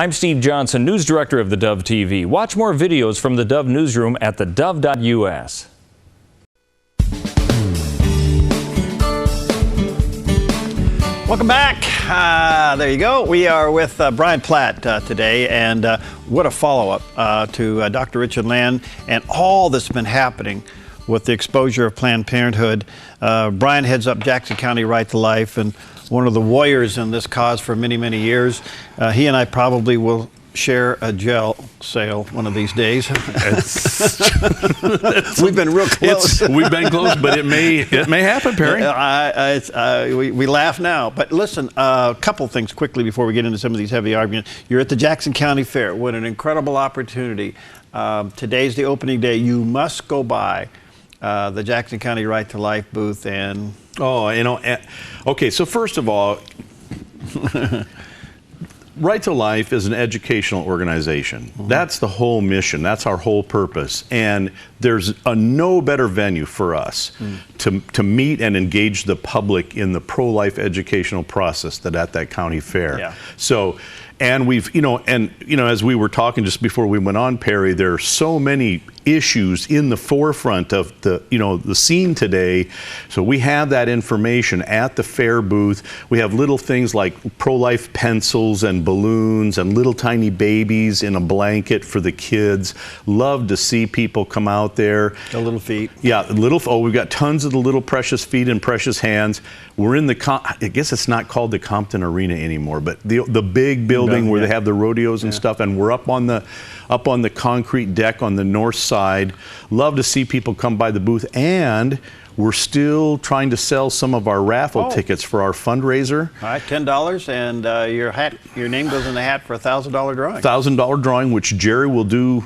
I'm Steve Johnson, News Director of theDove TV. Watch more videos from the Dove Newsroom at thedove.us. Welcome back. There you go. We are with Bryan Platt today, and what a follow-up to Dr. Richard Land and all that's been happening with the exposure of Planned Parenthood. Bryan heads up Jackson County Right to Life and one of the warriors in this cause for many, many years. He and I probably will share a gel sale one of these days. We've been real close. We've been close, but it may happen, Perry. We laugh now, but listen, a couple things quickly before we get into some of these heavy arguments. You're at the Jackson County Fair. What an incredible opportunity. Today's the opening day. You must go by the Jackson County Right to Life booth and... Oh, you know, okay, so first of all, Right to Life is an educational organization. Mm-hmm. That's the whole mission. That's our whole purpose. And there's no better venue for us to meet and engage the public in the pro-life educational process than at that county fair. Yeah. So, and we've, as we were talking just before we went on, Perry, there are so many issues in the forefront of the scene today. So we have that information at the fair booth. We have little things like pro-life pencils and balloons and little tiny babies in a blanket for the kids. Love to see people come out there. The little feet. Yeah, we've got tons of the little precious feet and precious hands. We're in I guess it's not called the Compton Arena anymore, but the big building where they have the rodeos and stuff, and we're up on the concrete deck on the north side. Love to see people come by the booth, and we're still trying to sell some of our raffle tickets for our fundraiser. All right, $10, and your name goes in the hat for a $1,000 drawing. $1,000 drawing, which Jerry will do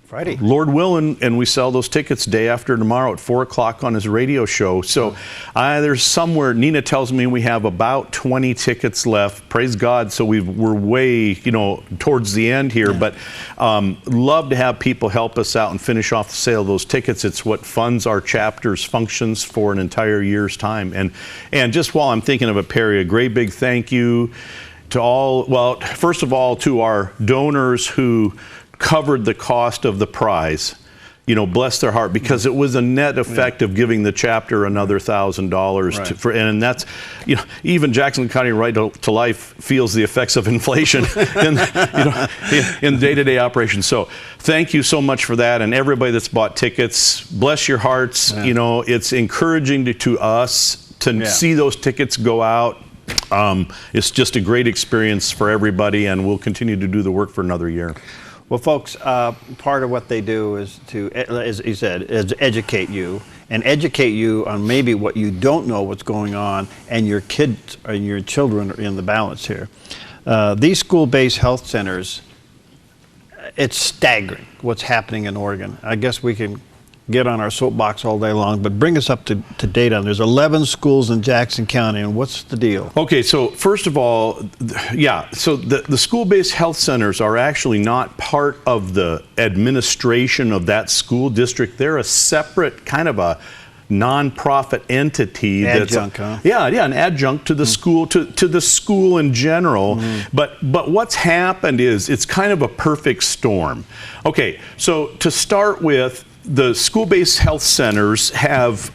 Friday, Lord willing, and we sell those tickets day after tomorrow at 4 o'clock on his radio show. So there's somewhere, Nina tells me we have about 20 tickets left. Praise God. So we're way, towards the end here, but love to have people help us out and finish off the sale of those tickets. It's what funds our chapter's functions for an entire year's time. And just while I'm thinking of it, Perry, a great big thank you to all, well, first of all, to our donors who covered the cost of the prize. Bless their heart, because it was a net effect of giving the chapter another $1,000 and that's, even Jackson County Right to Life feels the effects of inflation in day-to-day operations. So thank you so much for that, and everybody that's bought tickets. Bless your hearts. It's encouraging to us to see those tickets go out. It's just a great experience for everybody, and we'll continue to do the work for another year. Well, folks, part of what they do is to, as he said, is educate you on maybe what you don't know what's going on, and your kids and your children are in the balance here. These school-based health centers, it's staggering what's happening in Oregon. I guess we can get on our soapbox all day long, but bring us up to date on. There's 11 schools in Jackson County, and what's the deal? Okay, so first of all, so the school-based health centers are actually not part of the administration of that school district. They're a separate kind of a nonprofit entity. Adjunct, huh? Yeah, an adjunct to the school, to the school in general. But what's happened is it's kind of a perfect storm. Okay, so to start with, the school-based health centers have,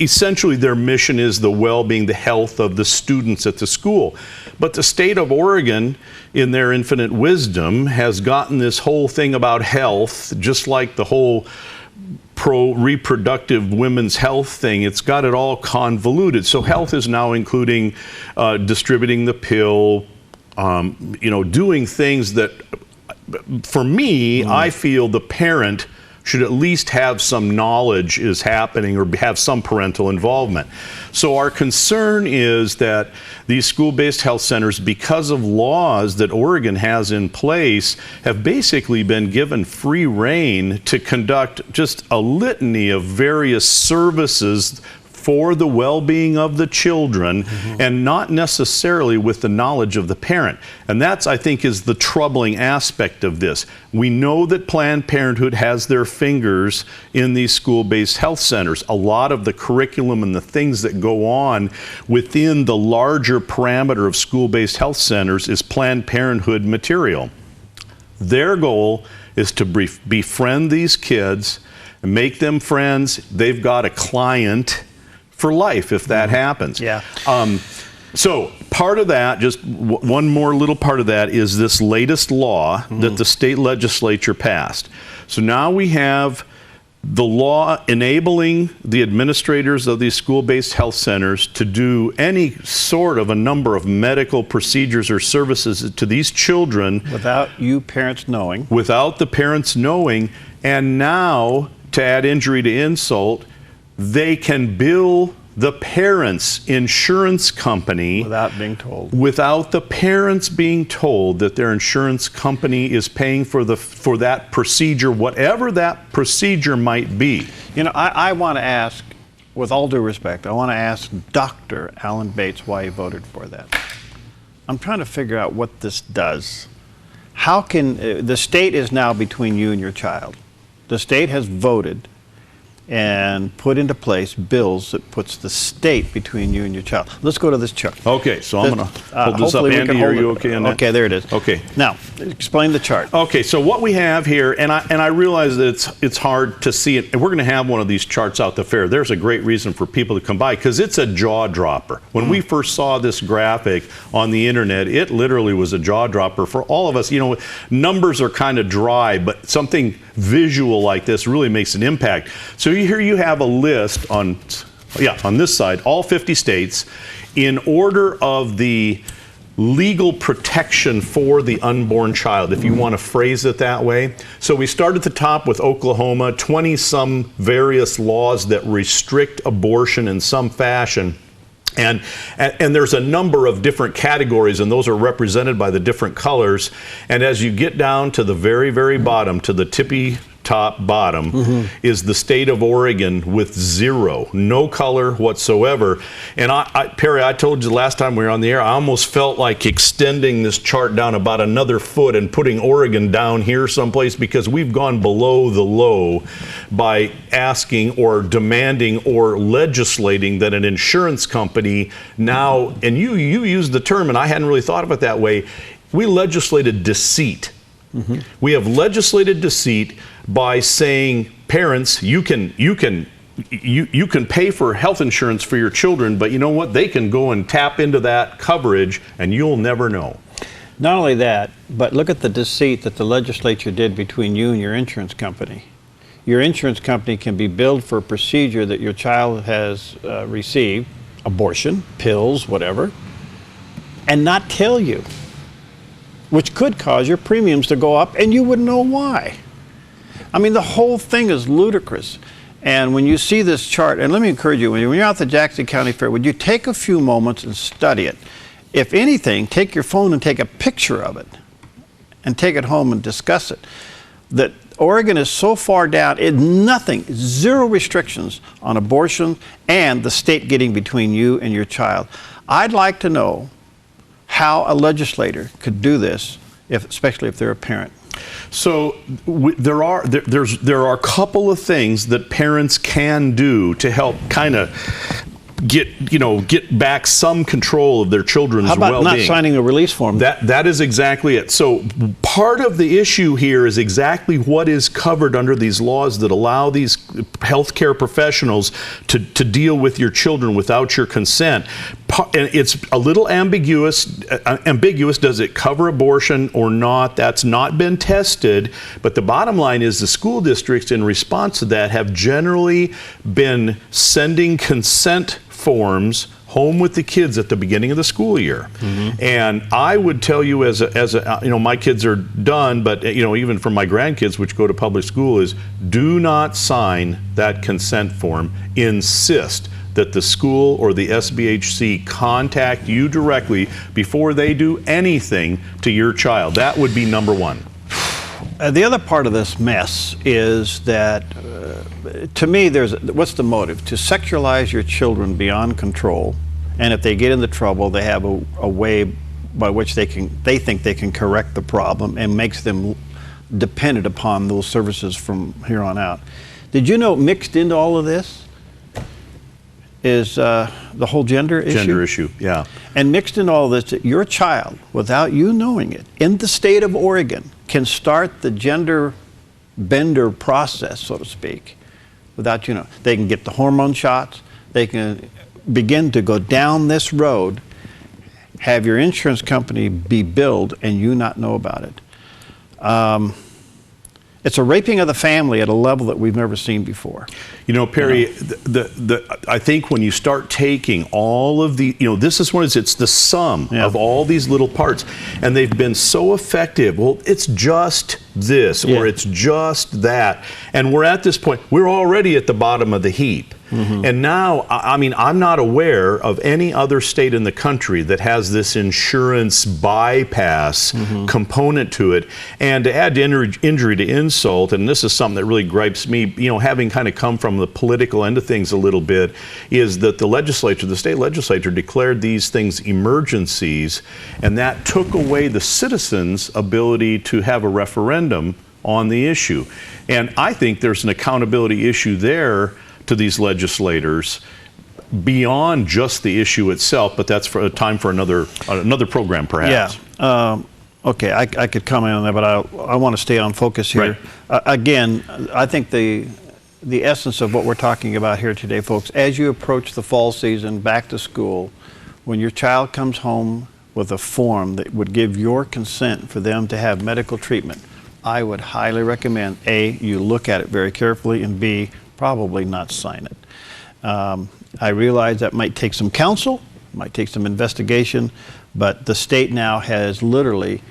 essentially their mission is the well-being, the health of the students at the school. But the state of Oregon, in their infinite wisdom, has gotten this whole thing about health, just like the whole pro-reproductive women's health thing. It's got it all convoluted. So health is now including distributing the pill, doing things that, for me, I feel the parent should at least have some knowledge is happening or have some parental involvement. So our concern is that these school-based health centers, because of laws that Oregon has in place, have basically been given free rein to conduct just a litany of various services for the well-being of the children, and not necessarily with the knowledge of the parent. And that's, I think, is the troubling aspect of this. We know that Planned Parenthood has their fingers in these school-based health centers. A lot of the curriculum and the things that go on within the larger parameter of school-based health centers is Planned Parenthood material. Their goal is to befriend these kids, make them friends. They've got a client for life if that happens. Yeah. So part of that, just one more little part of that, is this latest law that the state legislature passed. So now we have the law enabling the administrators of these school-based health centers to do any sort of a number of medical procedures or services to these children Without you parents knowing. Without the parents knowing. And now, to add injury to insult, they can bill the parents' insurance company Without being told. without the parents being told that their insurance company is paying for that procedure, whatever that procedure might be. You know, I want to ask, with all due respect, I want to ask Dr. Alan Bates why he voted for that. I'm trying to figure out what this does. How can, the state is now between you and your child. The state has voted and put into place bills that puts the state between you and your child. Let's go to this chart. Okay, so I'm going to hold this up. Hopefully we can Andy, are hold you it. okay on that? Okay, there it is. Okay. Now, explain the chart. Okay, so what we have here, and I realize that it's hard to see it. We're going to have one of these charts out the fair. There's a great reason for people to come by, because it's a jaw dropper. When we first saw this graphic on the internet, it literally was a jaw dropper for all of us. You know, numbers are kind of dry, but something visual like this really makes an impact. So here you have a list on this side, all 50 states, in order of the legal protection for the unborn child, if you want to phrase it that way. So we start at the top with Oklahoma, 20-some various laws that restrict abortion in some fashion. And there's a number of different categories, and those are represented by the different colors. And as you get down to the very, very bottom, to the tippy top bottom, is the state of Oregon with 0, no color whatsoever. And Perry, I told you last time we were on the air, I almost felt like extending this chart down about another foot and putting Oregon down here someplace, because we've gone below the low by asking or demanding or legislating that an insurance company now, and you used the term, and I hadn't really thought of it that way, we legislated deceit. We have legislated deceit by saying, parents, you can pay for health insurance for your children, but you know what? They can go and tap into that coverage, and you'll never know. Not only that, but look at the deceit that the legislature did between you and your insurance company. Your insurance company can be billed for a procedure that your child has received, abortion, pills, whatever, and not tell you, which could cause your premiums to go up, and you wouldn't know why. I mean, the whole thing is ludicrous. And when you see this chart, and let me encourage you, when you're out at the Jackson County Fair, would you take a few moments and study it? If anything, take your phone and take a picture of it and take it home and discuss it. That Oregon is so far down, nothing, 0 restrictions on abortion, and the state getting between you and your child. I'd like to know how a legislator could do this, especially if they're a parent. So there are a couple of things that parents can do to help kind of get back some control of their children's well-being. How about not signing a release form? That is exactly it. So part of the issue here is exactly what is covered under these laws that allow these healthcare professionals to deal with your children without your consent. And it's a little ambiguous. Does it cover abortion or not? That's not been tested. But the bottom line is the school districts, in response to that, have generally been sending consent forms home with the kids at the beginning of the school year. And I would tell you, as a my kids are done, but even for my grandkids, which go to public school, is do not sign that consent form. Insist that the school or the SBHC contact you directly before they do anything to your child. That would be number one. The other part of this mess is that, to me, what's the motive? To sexualize your children beyond control, and if they get into trouble, they have a way by which they think they can correct the problem, and makes them dependent upon those services from here on out. Did you know mixed into all of this is the whole gender issue? Gender issue, yeah. And mixed in all this, your child, without you knowing it, in the state of Oregon, can start the gender bender process, so to speak, without you know. They can get the hormone shots, they can begin to go down this road, have your insurance company be billed and you not know about it. It's a raping of the family at a level that we've never seen before. You know, Perry, I think when you start taking all of the, this is what it's the sum of all these little parts, and they've been so effective. Well, it's just this, or it's just that. And we're at this point, we're already at the bottom of the heap. And now, I mean, I'm not aware of any other state in the country that has this insurance bypass component to it. And to add injury to insult, and this is something that really gripes me, having kind of come from the political end of things a little bit, is that the state legislature declared these things emergencies, and that took away the citizens' ability to have a referendum on the issue. And I think there's an accountability issue there to these legislators beyond just the issue itself, but that's for a time for another program, perhaps. Yeah. Okay, I could comment on that, but I want to stay on focus here. Right. Again, I think the essence of what we're talking about here today, folks, as you approach the fall season, back to school, when your child comes home with a form that would give your consent for them to have medical treatment, I would highly recommend, A, you look at it very carefully, and B, probably not sign it. I realize that might take some counsel, might take some investigation, but the state now has literally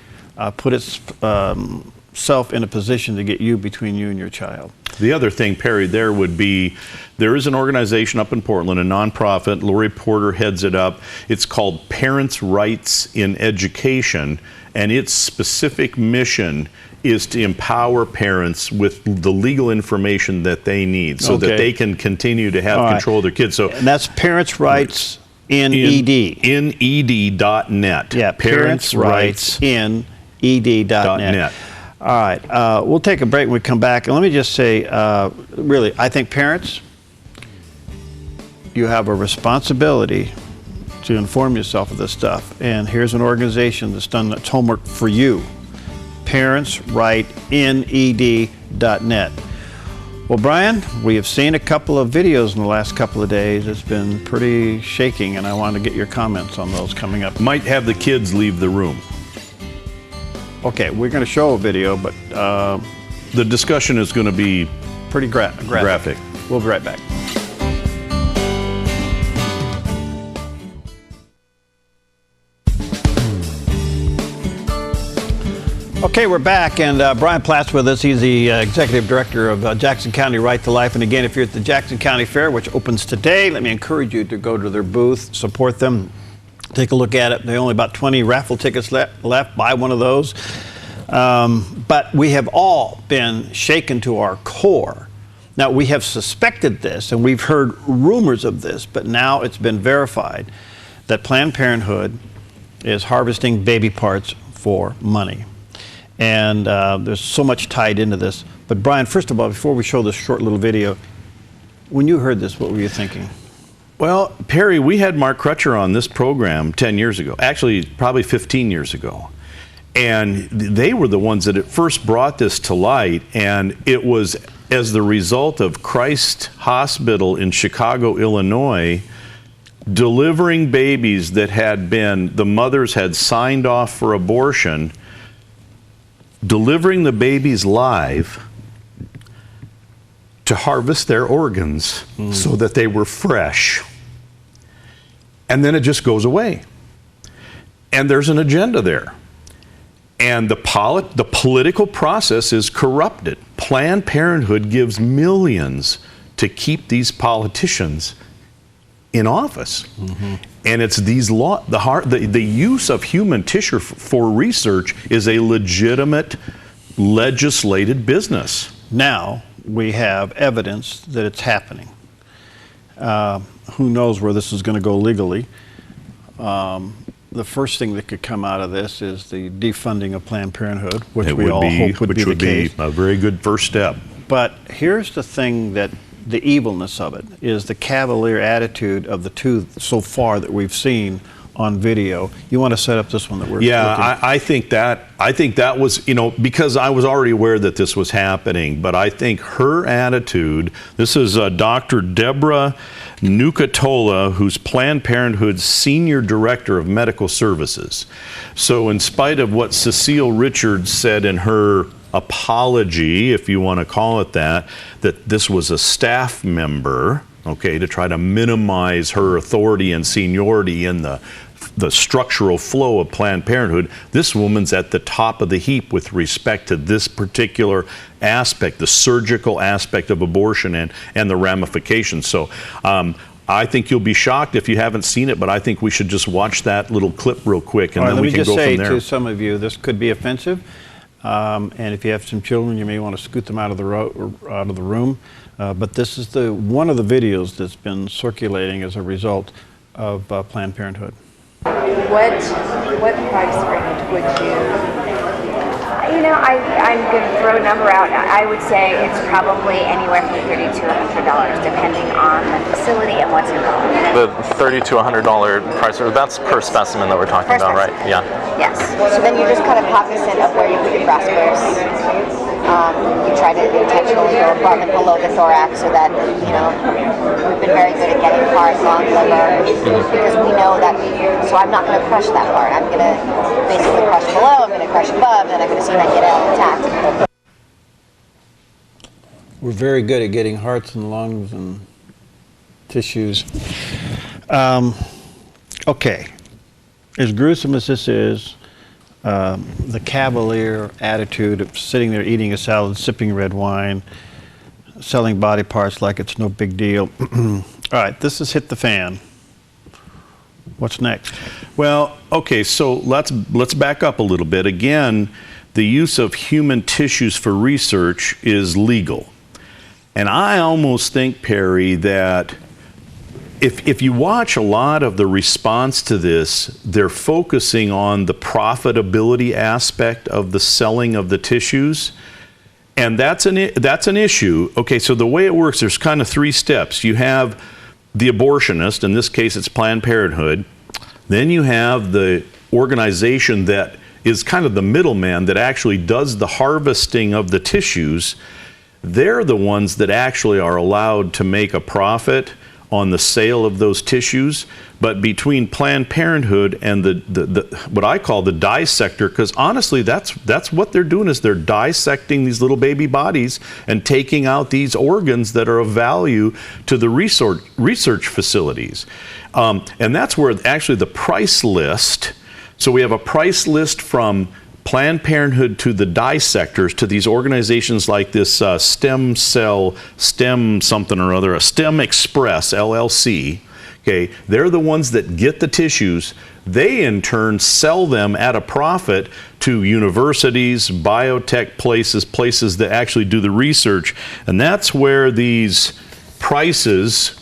put itself in a position to get between you and your child. The other thing, Perry, there is an organization up in Portland, a nonprofit. Lori Porter heads it up. It's called Parents' Rights in Education, and its specific mission is to empower parents with the legal information that they need so that they can continue to have control of their kids. So, and that's Parents' Rights in ED. In ed.net. Yeah, Parents' Rights in ed.net. All right, we'll take a break when we come back. And let me just say, really, I think parents, you have a responsibility to inform yourself of this stuff. And here's an organization that's done its homework for you. Parents Right in ed.net. Well, Bryan, we have seen a couple of videos in the last couple of days. It's been pretty shaking, and I want to get your comments on those coming up. Might have the kids leave the room. Okay, we're going to show a video, but the discussion is going to be pretty graphic. We'll be right back. Okay, we're back, and Bryan Platt's with us. He's the Executive Director of Jackson County Right to Life. And again, if you're at the Jackson County Fair, which opens today, let me encourage you to go to their booth, support them, take a look at it. There are only about 20 raffle tickets left. Buy one of those. But we have all been shaken to our core. Now, we have suspected this, and we've heard rumors of this, but now it's been verified that Planned Parenthood is harvesting baby parts for money. And there's so much tied into this. But Bryan, first of all, before we show this short little video, when you heard this, what were you thinking? Well, Perry, we had Mark Crutcher on this program 10 years ago, actually probably 15 years ago. And they were the ones that at first brought this to light, and it was as the result of Christ Hospital in Chicago, Illinois, delivering babies that the mothers had signed off for abortion, delivering the babies live to harvest their organs so that they were fresh. And then it just goes away. And there's an agenda there. And the political process is corrupted. Planned Parenthood gives millions to keep these politicians in office. And it's these the use of human tissue for research is a legitimate legislated business. Now we have evidence that it's happening. Who knows where this is going to go legally? The first thing that could come out of this is the defunding of Planned Parenthood, which we all hope would be the case. A very good first step. But here's the thing, that the evilness of it is the cavalier attitude of the two so far that we've seen on video. You want to set up this one that we're looking at? I think that was, you know, because I was already aware that this was happening, but I think her attitude, this is Dr. Deborah Nucatola, who's Planned Parenthood's Senior Director of Medical Services. So in spite of what Cecile Richards said in her apology, if you want to call it that this was a staff member, okay, to try to minimize her authority and seniority in the structural flow of Planned Parenthood, this woman's at the top of the heap with respect to this particular aspect, the surgical aspect of abortion and the ramifications. So I think you'll be shocked if you haven't seen it, but I think we should just watch that little clip real quick, and then we can go from there. Let me just say to some of you, this could be offensive, and if you have some children, you may want to scoot them out of the room. But this is one of the videos that's been circulating as a result of Planned Parenthood. What price range would you? You know, I'm going to throw a number out. I would say it's probably anywhere from $30 to $100, depending on the facility and what's involved. The $30 to $100 price, that's per specimen that we're talking about, right? Yeah. Yes. So then you're just kind of cognizant of where you put your breast purse. You try to intentionally go above and below the thorax so that, you know, we've been very good at getting heart, lung, liver, because we know that, so I'm not going to crush that part. I'm going to basically crush below, I'm going to crush above, and I'm going to see if I get it intact. We're very good at getting hearts and lungs and tissues. Okay, as gruesome as this is, the cavalier attitude of sitting there eating a salad, sipping red wine, selling body parts like it's no big deal. All right, this has hit the fan. What's next? Well, okay, so let's back up a little bit. Again, the use of human tissues for research is legal. And I almost think, Perry, that if you watch a lot of the response to this, they're focusing on the profitability aspect of the selling of the tissues. And that's an issue. Okay, so the way it works, there's kind of three steps. You have the abortionist, in this case it's Planned Parenthood. Then you have the organization that is kind of the middleman that actually does the harvesting of the tissues. They're the ones that actually are allowed to make a profit on the sale of those tissues. But between Planned Parenthood and the what I call the dissector, because honestly that's what they're doing, is they're dissecting these little baby bodies and taking out these organs that are of value to the research facilities. And that's where actually the price list, so we have a price list from Planned Parenthood to the dissectors, to these organizations like this STEM something or other, a STEM Express LLC. Okay, they're the ones that get the tissues. They in turn sell them at a profit to universities, biotech places that actually do the research, and that's where these prices,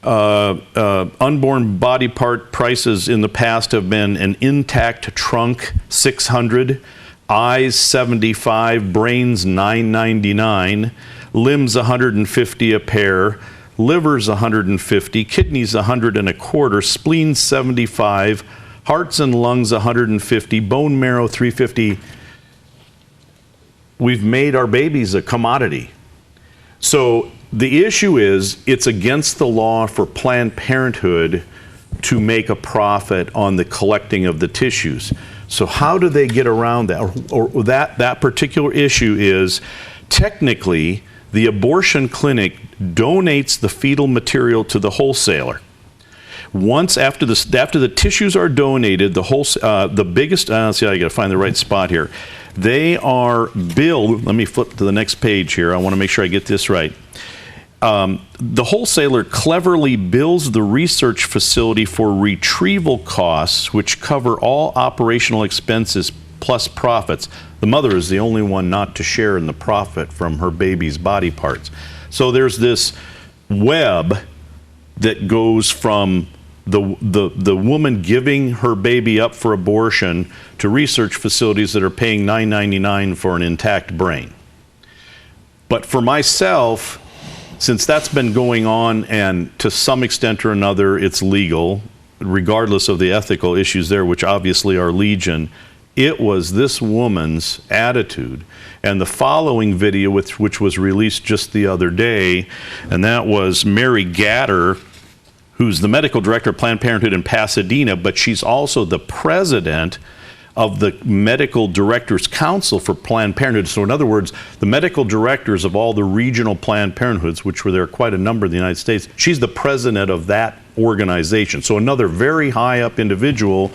unborn body part prices in the past have been an intact trunk $600, eyes $75, brains $999, limbs $150 a pair, livers $150, kidneys $125, spleens $75, hearts and lungs $150, bone marrow $350. We've made our babies a commodity. So the issue is, it's against the law for Planned Parenthood to make a profit on the collecting of the tissues. So how do they get around that? Or that particular issue is, technically, the abortion clinic donates the fetal material to the wholesaler. Once after the tissues are donated, the biggest, see, I gotta find the right spot here. They are billed, let me flip to the next page here, I wanna make sure I get this right. The wholesaler cleverly bills the research facility for retrieval costs, which cover all operational expenses plus profits. The mother is the only one not to share in the profit from her baby's body parts. So there's this web that goes from the woman giving her baby up for abortion to research facilities that are paying $9.99 for an intact brain. But for myself, since that's been going on, and to some extent or another it's legal, regardless of the ethical issues there, which obviously are legion, it was this woman's attitude. And the following video, which was released just the other day, and that was Mary Gatter, who's the medical director of Planned Parenthood in Pasadena, but she's also the president of the Medical Directors Council for Planned Parenthood. So in other words, the medical directors of all the regional Planned Parenthoods, which were there quite a number in the United States, she's the president of that organization. So another very high up individual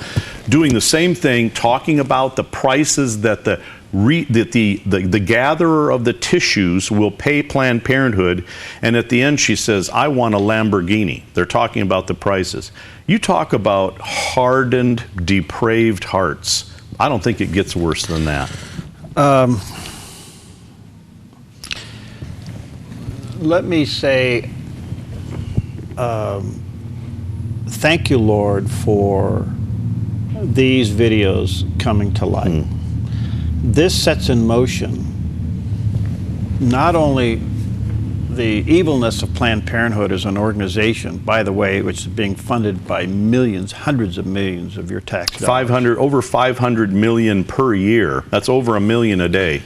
doing the same thing, talking about the prices that the gatherer of the tissues will pay Planned Parenthood, and at the end she says, I want a Lamborghini. They're talking about the prices. You talk about hardened, depraved hearts. I don't think it gets worse than that. Let me say, thank you, Lord, for these videos coming to light. This sets in motion not only the evilness of Planned Parenthood as an organization, by the way, which is being funded by millions, hundreds of millions of your tax dollars. Over 500 million per year. That's over $1 million a day.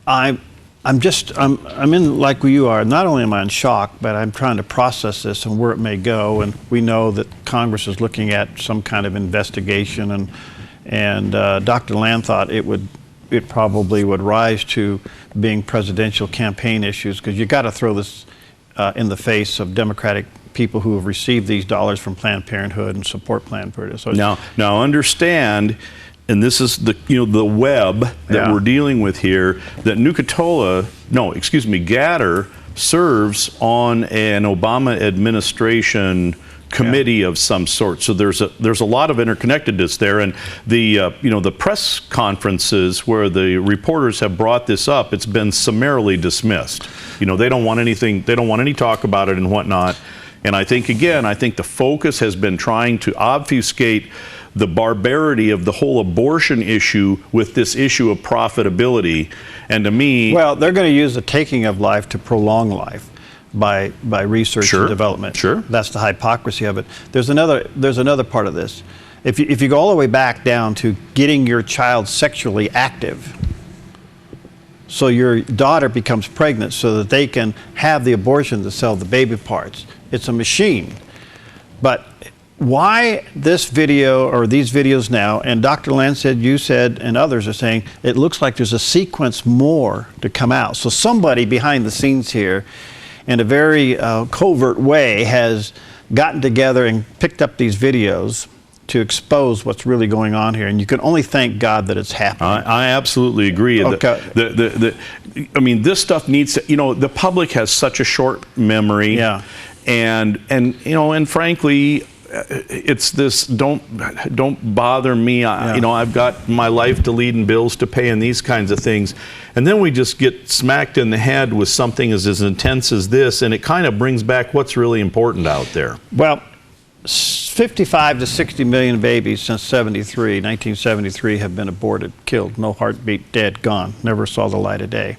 I'm in like you are. Not only am I in shock, but I'm trying to process this and where it may go. And we know that Congress is looking at some kind of investigation, and Dr. Land thought it probably would rise to being presidential campaign issues, because you got to throw this in the face of Democratic people who have received these dollars from Planned Parenthood and support Planned Parenthood. So now understand, and this is the web that we're dealing with here, that Gatter serves on an Obama administration committee of some sort. So there's a lot of interconnectedness there, and the press conferences where the reporters have brought this up, it's been summarily dismissed. They don't want anything, they don't want any talk about it and whatnot. And I think the focus has been trying to obfuscate the barbarity of the whole abortion issue with this issue of profitability. And to me, well, they're going to use the taking of life to prolong life by research and development. Sure. That's the hypocrisy of it. There's another part of this. If you go all the way back down to getting your child sexually active, so your daughter becomes pregnant so that they can have the abortion to sell the baby parts. It's a machine. But why this video or these videos now, and Dr. Land said, you said, and others are saying, it looks like there's a sequence more to come out. So somebody behind the scenes here, in a very covert way, has gotten together and picked up these videos to expose what's really going on here. And you can only thank God that it's happening. I absolutely agree. Okay. I mean, this stuff needs to, the public has such a short memory. Yeah. And frankly, it's this, don't bother me. I've got my life to lead and bills to pay and these kinds of things. And then we just get smacked in the head with something as intense as this, and it kind of brings back what's really important out there. Well, 55 to 60 million babies since 1973 have been aborted, killed, no heartbeat, dead, gone, never saw the light of day.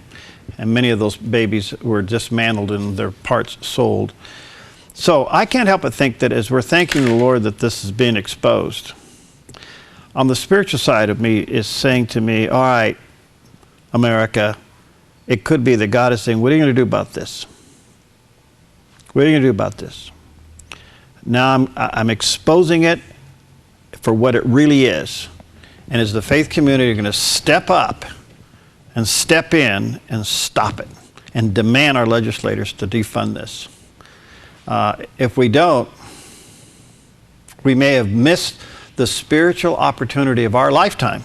And many of those babies were dismantled and their parts sold. So I can't help but think that as we're thanking the Lord that this is being exposed, on the spiritual side of me is saying to me, all right, America, it could be that God is saying, what are you going to do about this? What are you going to do about this? Now I'm exposing it for what it really is. And as the faith community, you're going to step up and step in and stop it and demand our legislators to defund this. If we don't, we may have missed the spiritual opportunity of our lifetime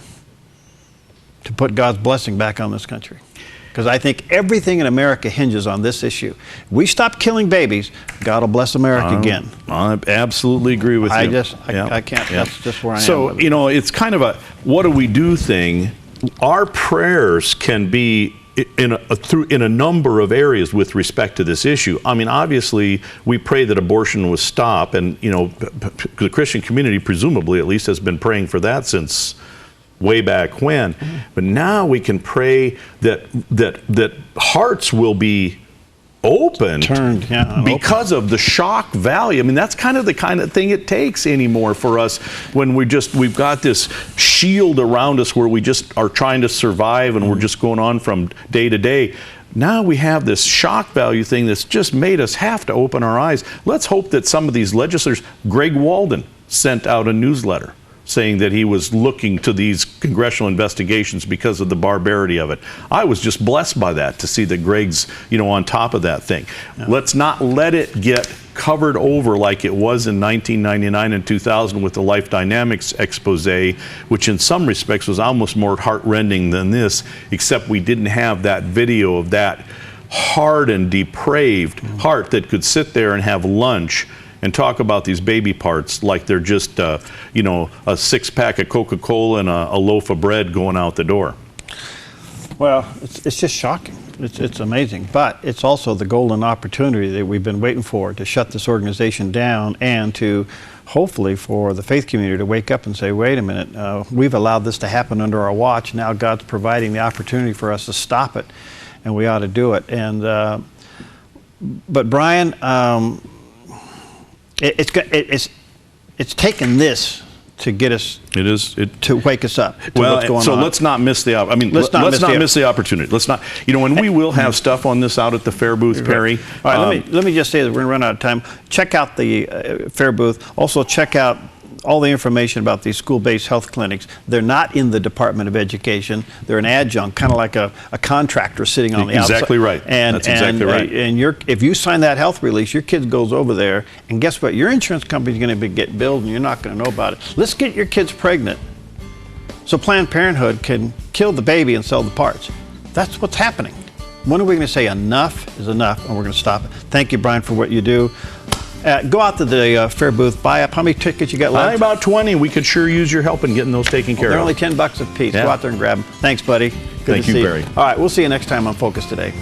to put God's blessing back on this country. because I think everything in America hinges on this issue. We stop killing babies, God will bless America again. I absolutely agree with you. I can't. That's just where I am. So, you know, it's kind of a what do we do thing. Our prayers can be in a number of areas with respect to this issue. I mean, obviously, we pray that abortion will stop, and you know, the Christian community, presumably at least, has been praying for that since way back when. But now we can pray that hearts will be opened because of the shock value. I mean, that's kind of the thing it takes anymore for us when we've got this shield around us where we just are trying to survive and we're just going on from day to day. Now we have this shock value thing that's just made us have to open our eyes. Let's hope that some of these legislators, Greg Walden sent out a newsletter saying that he was looking to these congressional investigations because of the barbarity of it. I was just blessed by that, to see that Greg's, you know, on top of that thing. Yeah. Let's not let it get covered over like it was in 1999 and 2000 with the Life Dynamics expose, which in some respects was almost more heart-rending than this, except we didn't have that video of that hardened, depraved heart that could sit there and have lunch and talk about these baby parts like they're just, you know, a six-pack of Coca-Cola and a loaf of bread going out the door. Well, it's just shocking. It's amazing. But it's also the golden opportunity that we've been waiting for to shut this organization down and to hopefully for the faith community to wake up and say, wait a minute, we've allowed this to happen under our watch. Now God's providing the opportunity for us to stop it, and we ought to do it. And but Bryan, it's taken this to get us. To wake us up to what's going on. Let's not miss the. Let's not miss the opportunity. Let's not. You know, and we will have stuff on this out at the Fair booth, Perry. All right, let me just say that we're going to run out of time. Check out the Fair booth. Also, check out all the information about these school-based health clinics. They're not in the Department of Education. They're an adjunct, kind of like a contractor sitting on the outside. Exactly right. That's exactly right. And if you sign that health release, your kid goes over there, and guess what? Your insurance company's going to get billed, and you're not going to know about it. Let's get your kids pregnant so Planned Parenthood can kill the baby and sell the parts. That's what's happening. When are we going to say enough is enough, and we're going to stop it? Thank you, Bryan, for what you do. Go out to the Fair booth, buy up. How many tickets you got left? About 20. We could sure use your help in getting those taken care of. They're only $10 a piece. Yeah. Go out there and grab them. Thanks, buddy. Good Thank you, Barry. All right, we'll see you next time on Focus Today.